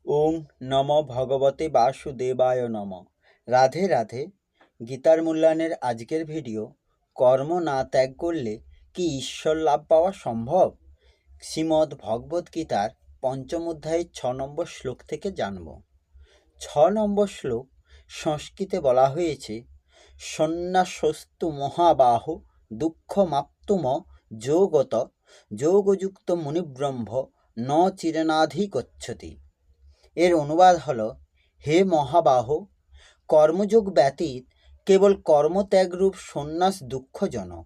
ওং নম ভগবতে বাসুদেবায় নম। রাধে রাধে। গীতার মূল্যায়নের আজকের ভিডিও, কর্ম না ত্যাগ করলে কি ঈশ্বর লাভ পাওয়া সম্ভব? শ্রীমদ্ ভগবদ্ গীতার পঞ্চম অধ্যায়ের 6 নম্বর শ্লোক থেকে জানব। 6 নম্বর শ্লোক সংস্কৃতে বলা হয়েছে, সন্ন্যাসস্তু মহাবাহ দুঃখমাপ্তুম যোগত যোগযুক্ত মুনিব্রহ্ম ন চিরেনাধিগচ্ছতি। এর অনুবাদ হল, হে মহাবাহ, কর্মযোগ ব্যতীত কেবল কর্মত্যাগরূপ সন্ন্যাস দুঃখজনক,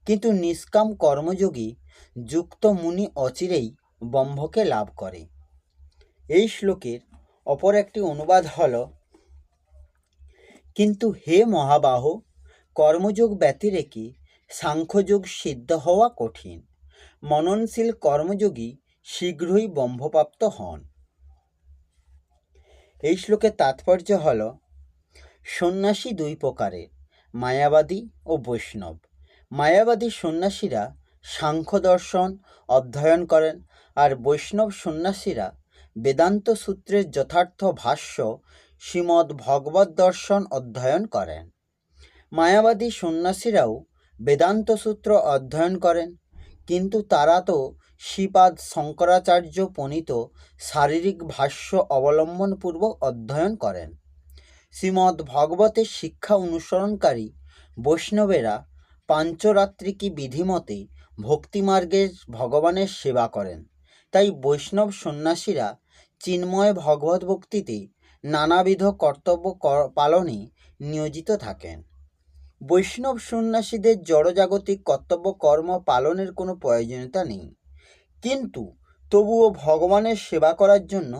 কিন্তু নিষ্কাম কর্মযোগী যুক্ত মুনি অচিরেই ব্রহ্মকে লাভ করে। এই শ্লোকের অপর একটি অনুবাদ হল, কিন্তু হে মহাবাহ, কর্মযোগ ব্যতিরেকে সাংখ্যযোগ সিদ্ধ হওয়া কঠিন। মননশীল কর্মযোগী শীঘ্রই ব্রহ্মপ্রাপ্ত হন। এই শ্লোকের তাৎপর্য হল, সন্ন্যাসী দুই প্রকারের, মায়াবাদী ও বৈষ্ণব। মায়াবাদী সন্ন্যাসীরা সাংখ্য দর্শন অধ্যয়ন করেন, আর বৈষ্ণব সন্ন্যাসীরা বেদান্ত সূত্রের যথার্থ ভাষ্য শ্রীমদ্ ভগবদ্ দর্শন অধ্যয়ন করেন। মায়াবাদী সন্ন্যাসীরাও বেদান্ত সূত্র অধ্যয়ন করেন, কিন্তু তারা তো শ্রীপাদ শঙ্করাচার্য প্রণীত শারীরিক ভাষ্য অবলম্বনপূর্বক অধ্যয়ন করেন। শ্রীমদ্ ভগবতের শিক্ষা অনুসরণকারী বৈষ্ণবেরা পাঞ্চরাত্রিকী বিধিমতে ভক্তিমার্গের ভগবানের সেবা করেন। তাই বৈষ্ণব সন্ন্যাসীরা চিন্ময় ভগবত ভক্তিতে নানাবিধ কর্তব্য পালনে নিয়োজিত থাকেন। বৈষ্ণব সন্ন্যাসীদের জড়জাগতিক কর্তব্য কর্ম পালনের কোনো প্রয়োজনীয়তা নেই, কিন্তু তবুও ভগবানের সেবা করার জন্য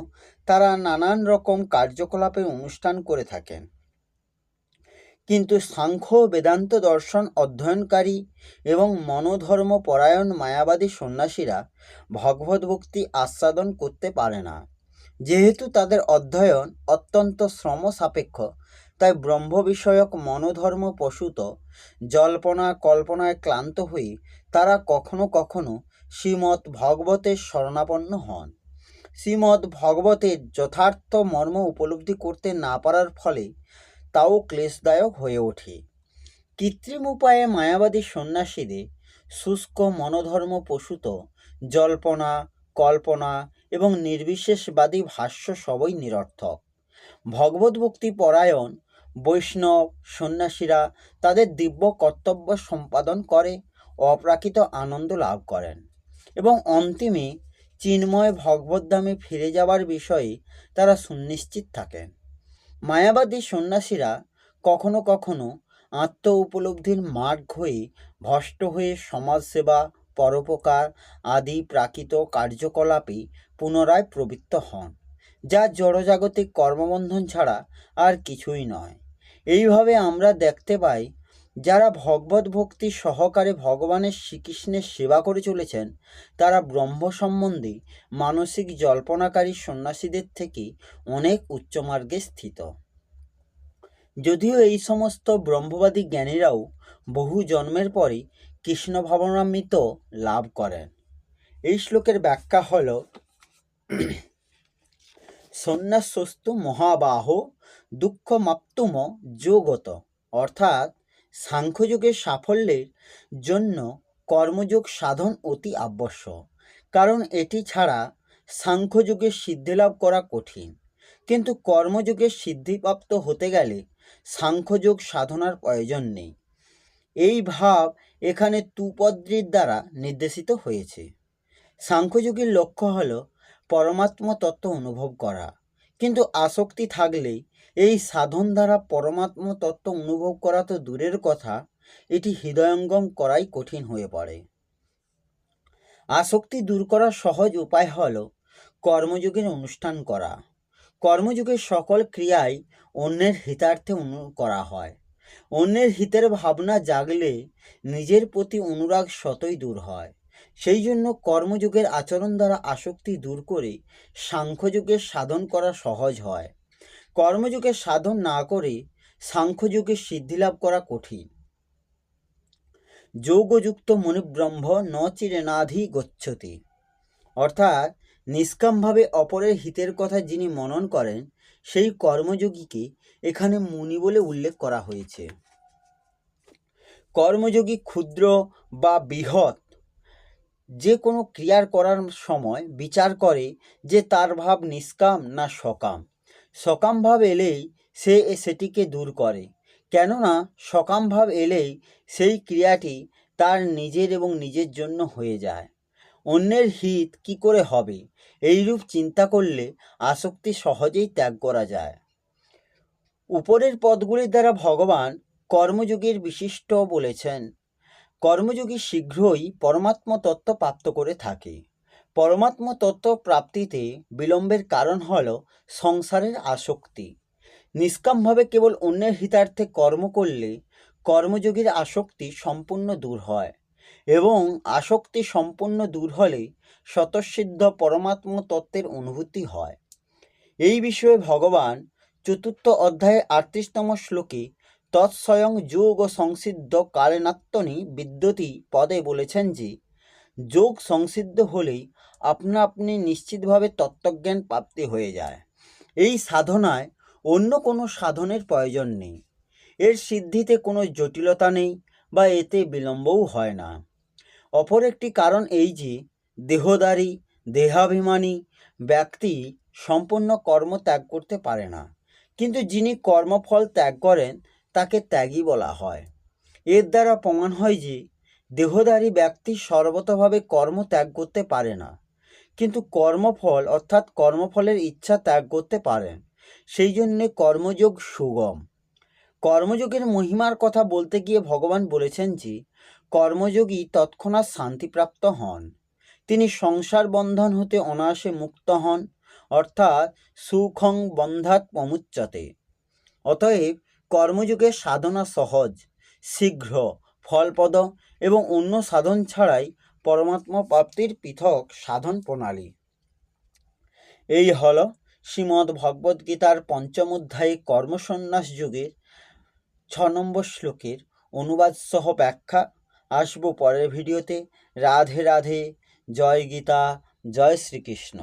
তারা নানান রকম কার্যকলাপের অনুষ্ঠান করে থাকেন। কিন্তু সাংখ্য বেদান্ত দর্শন অধ্যয়নকারী এবং মনোধর্ম পরায়ণ মায়াবাদী সন্ন্যাসীরা ভগবত ভক্তি আস্বাদন করতে পারে না। যেহেতু তাদের অধ্যয়ন অত্যন্ত শ্রম সাপেক্ষ, তাই ব্রহ্ম বিষয়ক মনোধর্ম প্রসূত জল্পনা কল্পনায় ক্লান্ত হয়ে তারা কখনো কখনো শ্রীমদ্ ভগবতের শরণাপন্ন হন। শ্রীমদ্ ভগবতের যথার্থ মর্ম উপলব্ধি করতে না পারার ফলে তাও ক্লেশদায়ক হয়ে ওঠে। কৃত্রিম উপায়ে মায়াবাদী সন্ন্যাসীদের শুষ্ক মনোধর্ম প্রসূত জল্পনা কল্পনা এবং নির্বিশেষবাদী ভাষ্য সবই নিরর্থক। ভগবদ্ভক্তি পরায়ণ বৈষ্ণব সন্ন্যাসীরা তাদের দিব্য কর্তব্য সম্পাদন করে অপ্রাকৃত আনন্দ লাভ করেন এবং অন্তিমে চিন্ময় ভগবদ্ধামে ফিরে যাবার বিষয়ে তারা সুনিশ্চিত থাকেন। মায়াবাদী সন্ন্যাসীরা কখনো কখনো আত্ম উপলব্ধির মার্গ হয়ে ভ্রষ্ট হয়ে সমাজসেবা পরোপকার আদি প্রাকৃত কার্যকলাপে পুনরায় প্রবৃত্ত হন, যা জড়জাগতিক কর্মবন্ধন ছাড়া আর কিছুই নয়। এইভাবে আমরা দেখতে পাই, যারা ভগবত ভক্তি সহকারে ভগবানের শ্রীকৃষ্ণের সেবা করে চলেছেন, তারা ব্রহ্ম সম্বন্ধে মানসিক জল্পনাকারী সন্ন্যাসীদের থেকে অনেক উচ্চমার্গে স্থিত। যদিও এই সমস্ত ব্রহ্মবাদী জ্ঞানীরাও বহু জন্মের পরে কৃষ্ণ ভাবনামৃত লাভ করেন। এই শ্লোকের ব্যাখ্যা হল, সন্ন্যাসস্তু মহাবাহ দুঃখমাপ্তুম যোগত, অর্থাৎ সাংখ্যযোগের সাফল্যের জন্য কর্মযোগ সাধন অতি আবশ্যক, কারণ এটি ছাড়া সাংখ্যযোগের সিদ্ধিলাভ করা কঠিন। কিন্তু কর্মযোগের সিদ্ধিপ্রাপ্ত হতে গেলে সাংখ্যযোগ সাধনার প্রয়োজন নেই। এই ভাব এখানে তুপদ্রির দ্বারা নির্দেশিত হয়েছে। সাংখ্যযোগের লক্ষ্য হল পরমাত্ম তত্ত্ব অনুভব করা, কিন্তু আসক্তি থাকলে এই সাধন দ্বারা পরমাত্ম তত্ত্ব অনুভব করা তো দূরের কথা, এটি হৃদয়ঙ্গম করাই কঠিন হয়ে পড়ে। আসক্তি দূর করার সহজ উপায় হল কর্মযোগের অনুষ্ঠান করা। কর্মযোগের সকল ক্রিয়াই অন্যের হিতার্থে করা হয়। অন্যের হিতের ভাবনা জাগলে নিজের প্রতি অনুরাগ স্বতই দূর হয়। সেই জন্য কর্মযোগের আচরণ দ্বারা আসক্তি দূর করে সাংখ্যযোগের সাধন করা সহজ হয়। কর্মযোগের সাধন না করে সাংখ্যযোগের সিদ্ধিলাভ করা কঠিন। যোগযুক্ত মনিব্রহ্ম ন চিরেনাধিগচ্ছতি, অর্থাৎ নিষ্কামভাবে অপরের হিতের কথা যিনি মনন করেন সেই কর্মযোগীকে এখানে মুনি বলে উল্লেখ করা হয়েছে। কর্মযোগী ক্ষুদ্র বা বৃহৎ যে কোনো ক্রিয়ার করার সময় বিচার করে যে তার ভাব নিষ্কাম না সকাম। সকাম ভাব এলেই সে সেটিকে দূর করে, কেননা সকাম ভাব এলেই সেই ক্রিয়াটি তার নিজের এবং নিজের জন্য হয়ে যায়। অন্যের হিত কি করে হবে এইরূপ চিন্তা করলে আসক্তি সহজেই ত্যাগ করা যায়। উপরের পদগুলির দ্বারা ভগবান কর্মযোগীর বিশিষ্ট বলেছেন। কর্মযোগী শীঘ্রই পরমাত্ম তত্ত্ব প্রাপ্ত করে থাকে। পরমাত্ম তত্ত্ব প্রাপ্তিতে বিলম্বের কারণ হল সংসারের আসক্তি। নিষ্কামভাবে কেবল অন্যের হিতার্থে কর্ম করলে কর্মযোগীর আসক্তি সম্পূর্ণ দূর হয়, এবং আসক্তি সম্পূর্ণ দূর হলে স্বতঃসিদ্ধ পরমাত্ম তত্ত্বের অনুভূতি হয়। এই বিষয়ে ভগবান চতুর্থ অধ্যায়ে 38তম শ্লোকে তৎস্বয়ং যোগ সংসিদ্ধ কালেনাত্মনি বিদ্যতি পদে বলেছেন যে যোগ সংসিদ্ধ হলেই আপনা আপনি নিশ্চিতভাবে তত্ত্বজ্ঞান প্রাপ্তি হয়ে যায়। এই সাধনায় অন্য কোনো সাধনের প্রয়োজন নেই। এর সিদ্ধিতে কোনো জটিলতা নেই বা এতে বিলম্বও হয় না। অপর একটি কারণ এই যে দেহদারী দেহাভিমানী ব্যক্তি সম্পূর্ণ কর্ম ত্যাগ করতে পারে না, কিন্তু যিনি কর্মফল ত্যাগ করেন তাকে ত্যাগী বলা হয়। এর দ্বারা প্রমাণ হয় যে দেহধারী ব্যক্তি সর্বতভাবে কর্ম ত্যাগ করতে পারে না, কিন্তু কর্মফল অর্থাৎ কর্মফলের ইচ্ছা ত্যাগ করতে পারেন। সেই জন্যে কর্মযোগ সুগম। কর্মযোগের মহিমার কথা বলতে গিয়ে ভগবান বলেছেন যে কর্মযোগী তৎক্ষণাৎ শান্তিপ্রাপ্ত হন, তিনি সংসার বন্ধন হতে অনায়াসে মুক্ত হন, অর্থাৎ সুখং বন্ধাৎ প্রমুচ্যতে। অতএব কর্মযোগের সাধনা সহজ, শীঘ্র, ফলপ্রদ এবং অন্য সাধন ছাড়াই পরমাত্মা প্রাপ্তির পৃথক সাধন প্রণালী। এই হল শ্রীমদ্ ভগবদ্গীতার পঞ্চম অধ্যায়ে কর্মসন্ন্যাস যুগের 6 নম্বর শ্লোকের অনুবাদ সহ ব্যাখ্যা। আসবো পরের ভিডিওতে। রাধে রাধে। জয় গীতা, জয় শ্রীকৃষ্ণ।